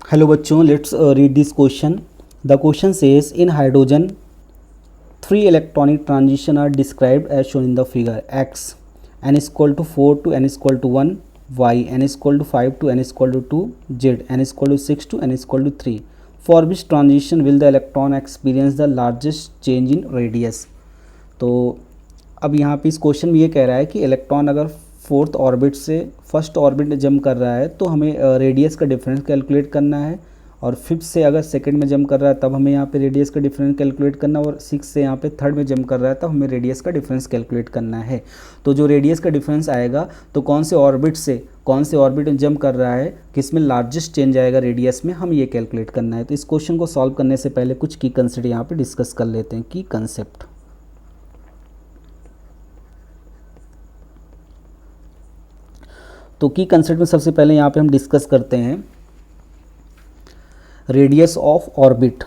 Hello बच्चों, let's read this question. The question says in hydrogen 3 electronic transition are described as shown in the figure. X n is equal to 4 to n is equal to 1, y n is equal to 5 to n is equal to 2, z n is equal to 6 to n is equal to 3. For which transition will the electron experience the largest change in radius? तो अब यहाँ पे इस question में ये कह रहा है कि इलेक्ट्रॉन अगर फोर्थ ऑर्बिट से फर्स्ट ऑर्बिट में जंप कर रहा है तो हमें रेडियस का डिफरेंस कैलकुलेट करना है, और फिफ्थ से अगर सेकंड में जंप कर रहा है तब हमें यहाँ पे रेडियस का डिफरेंस कैलकुलेट करना है, और सिक्स से यहाँ पे थर्ड में जंप कर रहा है तब हमें रेडियस का डिफरेंस कैलकुलेट करना है. तो जो रेडियस का डिफरेंस आएगा तो कौन से ऑर्बिट में जंप कर रहा है, किस में लार्जेस्ट चेंज आएगा रेडियस में, हम ये कैलकुलेट करना है. तो इस क्वेश्चन को सॉल्व करने से पहले कुछ की कंसेप्ट यहाँ पे डिस्कस कर लेते हैं. की कंसेप्ट, तो की कंसेप्ट में सबसे पहले यहाँ पे हम डिस्कस करते हैं radius of orbit.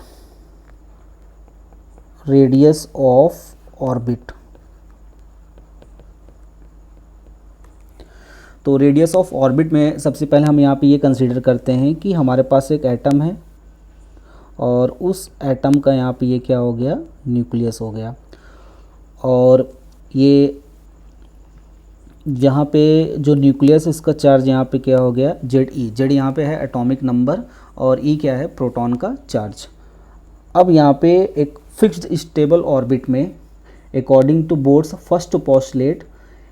Radius of orbit, तो रेडियस ऑफ ऑर्बिट में सबसे पहले हम यहाँ पे ये कंसीडर करते हैं कि हमारे पास एक एटम है और उस एटम का यहाँ पे ये क्या हो गया, न्यूक्लियस हो गया. और ये यहाँ पे जो न्यूक्लियस इसका चार्ज यहाँ पे क्या हो गया, जेड ई. जेड यहाँ पे है एटॉमिक नंबर और ई क्या है, प्रोटॉन का चार्ज. अब यहाँ पे एक फिक्स्ड स्टेबल ऑर्बिट में according to Bohr's first postulate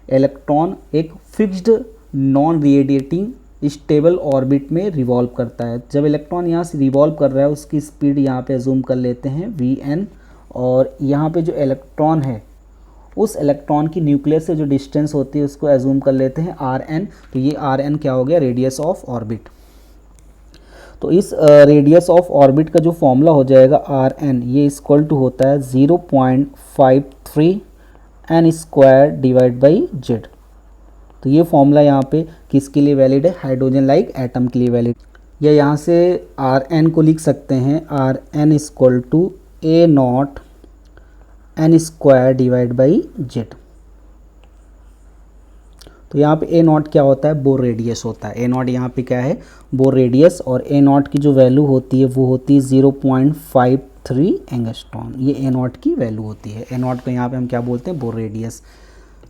electron एक fixed non radiating stable orbit में रिवॉल्व करता है. जब इलेक्ट्रॉन यहाँ से रिवॉल्व कर रहा है उसकी स्पीड यहाँ पे अज्यूम कर लेते हैं Vn, और यहाँ पे जो इलेक्ट्रॉन है उस इलेक्ट्रॉन की न्यूक्लियस से जो डिस्टेंस होती है उसको एज्यूम कर लेते हैं Rn. तो ये Rn क्या हो गया, रेडियस ऑफ ऑर्बिट. तो इस रेडियस ऑफ ऑर्बिट का जो फॉर्मूला हो जाएगा Rn, ये इक्वल टू होता है 0.53 n square divide by z. तो ये फॉर्मूला यहाँ पे किसके लिए वैलिड है, हाइड्रोजन लाइक एटम के लिए वैलिड. या यहाँ से Rn को लिख सकते हैं Rn equal to a naught n square divide by z. तो यहाँ पे ए नॉट क्या होता है, बोर रेडियस होता है. ए नॉट यहाँ पे क्या है, बोर रेडियस, और ए नॉट की जो वैल्यू होती है वो होती है 0.53 एंगस्ट्रॉन. ये ए नॉट की वैल्यू होती है. ए नॉट को यहाँ पे हम क्या बोलते हैं, बोर रेडियस.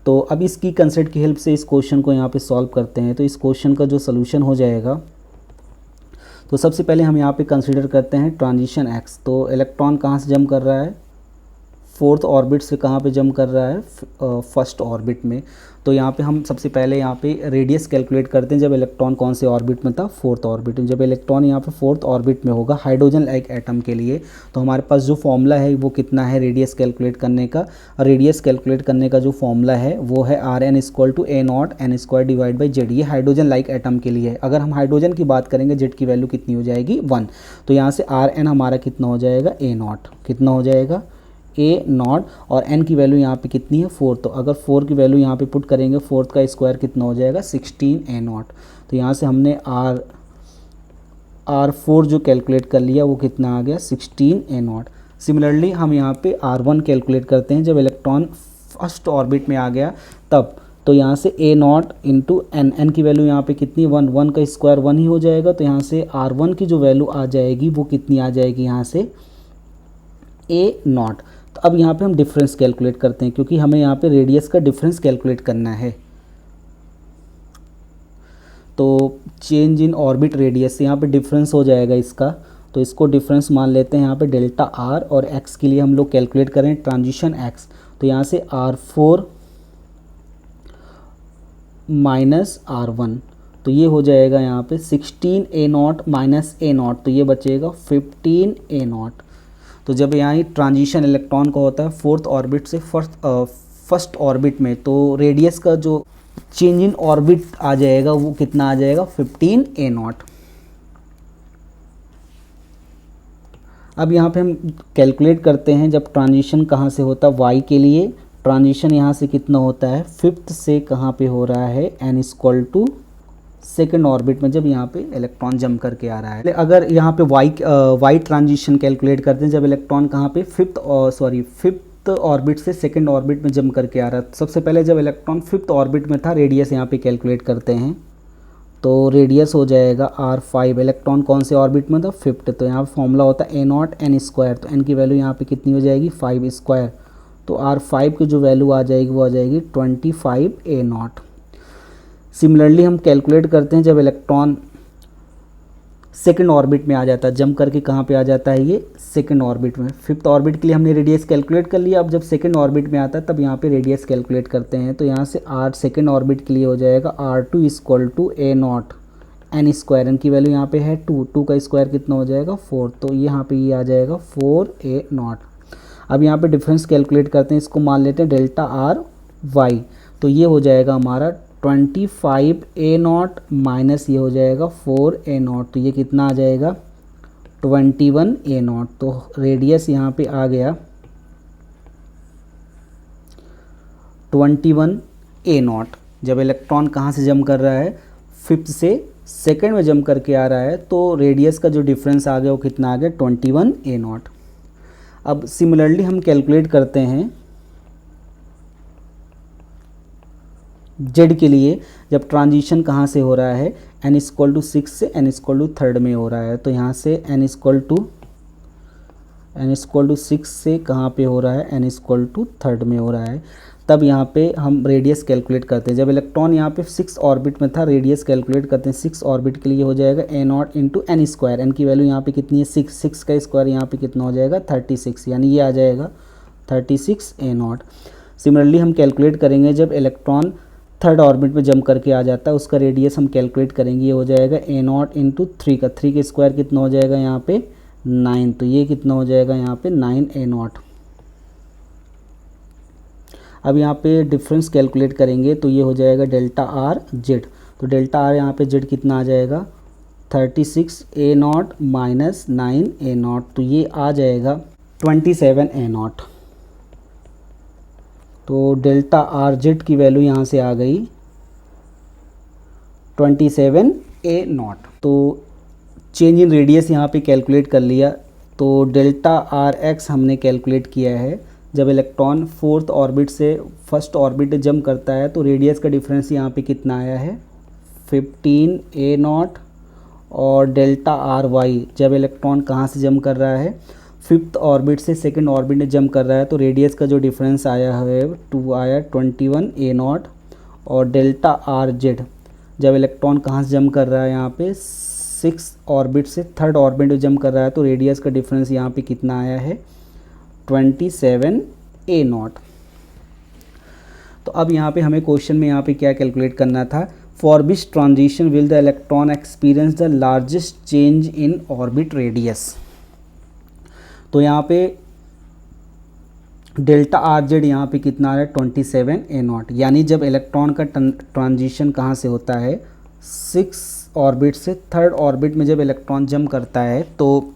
तो अब इसकी कंसेप्ट की हेल्प से इस क्वेश्चन को यहाँ पे सॉल्व करते हैं. तो इस क्वेश्चन का जो सोल्यूशन हो जाएगा, तो सबसे पहले हम यहाँ पे कंसिडर करते हैं ट्रांजिशन एक्स. तो इलेक्ट्रॉन कहाँ से जंप कर रहा है, फोर्थ ऑर्बिट से कहाँ पे जंप कर रहा है, फर्स्ट ऑर्बिट में. तो यहाँ पे हम सबसे पहले यहाँ पे रेडियस कैलकुलेट करते हैं. जब इलेक्ट्रॉन कौन से ऑर्बिट में था, फोर्थ ऑर्बिट में. जब इलेक्ट्रॉन यहाँ पे फोर्थ ऑर्बिट में होगा हाइड्रोजन लाइक एटम के लिए, तो हमारे पास जो फॉर्मूला है वो कितना है रेडियस कैलकुलेट करने का. रेडियस कैलकुलेट करने का जो फॉर्मूला है वो है Rn equal to a naught n square divide by z. ये हाइड्रोजन लाइक एटम के लिए है. अगर हम हाइड्रोजन की बात करेंगे जेड की वैल्यू कितनी हो जाएगी, 1. तो यहाँ से Rn हमारा कितना हो जाएगा, a नॉट. कितना हो जाएगा, ए नॉट, और एन की वैल्यू यहाँ पे कितनी है, 4. तो अगर 4 की वैल्यू यहाँ पे पुट करेंगे, फोर्थ का स्क्वायर कितना हो जाएगा, 16 ए नॉट. तो यहाँ से हमने R4 जो कैलकुलेट कर लिया वो कितना आ गया, 16 ए नॉट. सिमिलरली हम यहाँ पे R1 कैलकुलेट करते हैं. जब इलेक्ट्रॉन फर्स्ट ऑर्बिट में आ गया तब, तो यहाँ से ए नॉट इंटू एन. एन की वैल्यू यहाँ पे कितनी, 1. 1 का स्क्वायर 1 ही हो जाएगा. तो यहाँ से R1 की जो वैल्यू आ जाएगी वो कितनी आ जाएगी, यहाँ से ए नॉट. तो अब यहाँ पे हम डिफरेंस कैलकुलेट करते हैं क्योंकि हमें यहाँ पे रेडियस का डिफरेंस कैलकुलेट करना है. तो चेंज इन ऑर्बिट रेडियस, यहाँ पे डिफरेंस हो जाएगा इसका. तो इसको डिफरेंस मान लेते हैं यहाँ पे डेल्टा आर, और एक्स के लिए हम लोग कैलकुलेट करें ट्रांजिशन एक्स. तो यहाँ से R4 माइनस R1, तो ये हो जाएगा यहाँ पे 16 ए नॉट माइनस ए नॉट. तो ये बचेगा 15 ए नॉट. तो जब यहाँ ट्रांजिशन इलेक्ट्रॉन का होता है फोर्थ ऑर्बिट से फर्स्ट ऑर्बिट में, तो रेडियस का जो चेंज इन ऑर्बिट आ जाएगा वो कितना आ जाएगा, 15 ए नॉट. अब यहाँ पे हम कैलकुलेट करते हैं जब ट्रांजिशन कहाँ से होता है, वाई के लिए ट्रांजिशन यहाँ से कितना होता है, फिफ्थ से कहाँ पे हो रहा है, n equal to second orbit में जब यहाँ पे इलेक्ट्रॉन जंप करके आ रहा है. अगर यहाँ पे वाई ट्रांजिशन कैलकुलेट करते हैं जब इलेक्ट्रॉन कहाँ पे फिफ्थ ऑर्बिट से सेकेंड ऑर्बिट में जंप करके आ रहा है. सबसे पहले जब इलेक्ट्रॉन फिफ्थ ऑर्बिट में था, रेडियस यहाँ पे कैलकुलेट करते हैं. तो रेडियस हो जाएगा r5। इलेक्ट्रॉन कौन से ऑर्बिट में था, 5th। तो यहाँ फॉर्मूला होता है a0 n स्क्वायर, तो n की वैल्यू यहाँ पे कितनी हो जाएगी 5 स्क्वायर। तो r5 की जो वैल्यू आ जाएगी वो आ जाएगी 25 a0। सिमिलरली हम कैलकुलेट करते हैं जब इलेक्ट्रॉन सेकंड ऑर्बिट में आ जाता है, जंप करके कहाँ पे आ जाता है, ये सेकंड ऑर्बिट में। 5th ऑर्बिट के लिए हमने रेडियस कैलकुलेट कर लिया। अब जब सेकंड ऑर्बिट में आता है तब यहाँ पे रेडियस कैलकुलेट करते हैं। तो यहाँ से r सेकंड ऑर्बिट के लिए हो जाएगा r2 equal to a0 n square. n की वैल्यू यहाँ पे है 2, 2 का स्क्वायर कितना हो जाएगा 4, तो यहाँ पे ये आ जाएगा 4a0। अब यहाँ पे डिफरेंस कैलकुलेट करते हैं, इसको मान लेते हैं डेल्टा आर वाई। तो ये हो जाएगा हमारा 25 a0 माइनस ये हो जाएगा 4a0, तो ये कितना आ जाएगा 21 a0। तो रेडियस यहाँ पे आ गया 21 a0। जब इलेक्ट्रॉन कहाँ से जंप कर रहा है, 5th से सेकंड में जंप करके आ रहा है, तो रेडियस का जो डिफरेंस आ गया वो कितना आ गया 21 a0। अब सिमिलरली हम कैलकुलेट करते हैं जेड के लिए, जब ट्रांजिशन कहाँ से हो रहा है, n इक्वल टू 6 से n इक्वल टू 3rd में हो रहा है। तो यहाँ से n इक्वल टू 6 से कहाँ पे हो रहा है, n इक्वल टू 3rd में हो रहा है। तब यहाँ पे हम रेडियस कैलकुलेट करते हैं। जब इलेक्ट्रॉन यहाँ पे 6 ऑर्बिट में था, रेडियस कैलकुलेट करते हैं 6 ऑर्बिट के लिए हो जाएगा a0 into n square. n की वैल्यू यहाँ पे कितनी है 6, 6 का स्क्वायर यहाँ पे कितना हो जाएगा 36, यानी ये आ जाएगा 36 a0। सिमिलरली हम कैलकुलेट करेंगे जब इलेक्ट्रॉन 3rd ऑर्बिट में जंप करके आ जाता है, उसका रेडियस हम कैलकुलेट करेंगे। ये हो जाएगा a0 इंटू 3 का, 3 का स्क्वायर कितना हो जाएगा यहाँ पे 9, तो ये कितना हो जाएगा यहाँ पे 9a0। अब यहाँ पे डिफरेंस कैलकुलेट करेंगे तो ये हो जाएगा डेल्टा आर जेड। तो डेल्टा आर यहाँ पे जेड कितना आ जाएगा 36 a0 माइनस 9 a0, तो ये आ जाएगा 27 a0। तो डेल्टा आर जेड की वैल्यू यहाँ से आ गई 27 a0। तो चेंज इन रेडियस यहाँ पे कैलकुलेट कर लिया। तो डेल्टा आर एक्स हमने कैलकुलेट किया है। जब इलेक्ट्रॉन 4th ऑर्बिट से 1st ऑर्बिट जंप करता है तो रेडियस का डिफरेंस यहाँ पे कितना आया है 15 a0। और डेल्टा आर वाई, जब इलेक्ट्रॉन कहाँ से जंप कर रहा है, 5th ऑर्बिट से 2nd ऑर्बिट में जंप कर रहा है, तो रेडियस का जो डिफरेंस आया है 2 आया 21 a0। और डेल्टा आर जेड, जब इलेक्ट्रॉन कहाँ से जंप कर रहा है, यहाँ पे 6 ऑर्बिट से 3rd ऑर्बिट में जंप कर रहा है, तो रेडियस का डिफरेंस यहाँ पे कितना आया है 27 a0। तो अब यहाँ पे हमें क्वेश्चन में यहाँ पे क्या कैलकुलेट करना था, for which transition will the electron experience the largest change in orbit radius. तो यहाँ पे डेल्टा आर जेड यहाँ पे कितना आ रहा है 27 a0, यानी जब इलेक्ट्रॉन का ट्रांजिशन कहाँ से होता है, 6 ऑर्बिट से 3rd ऑर्बिट में जब इलेक्ट्रॉन जंप करता है, तो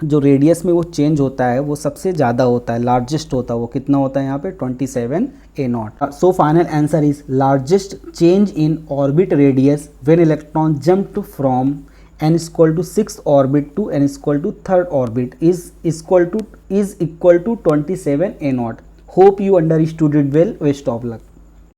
जो रेडियस में वो चेंज होता है वो सबसे ज़्यादा होता है, लार्जेस्ट होता है। वो कितना होता है यहाँ पे 27 a0। So final answer is largest change in orbit radius when electron jumped from n equal to 6th orbit to n equal to 3rd orbit is equal to 27 a0। Hope you understood it well. Best of luck.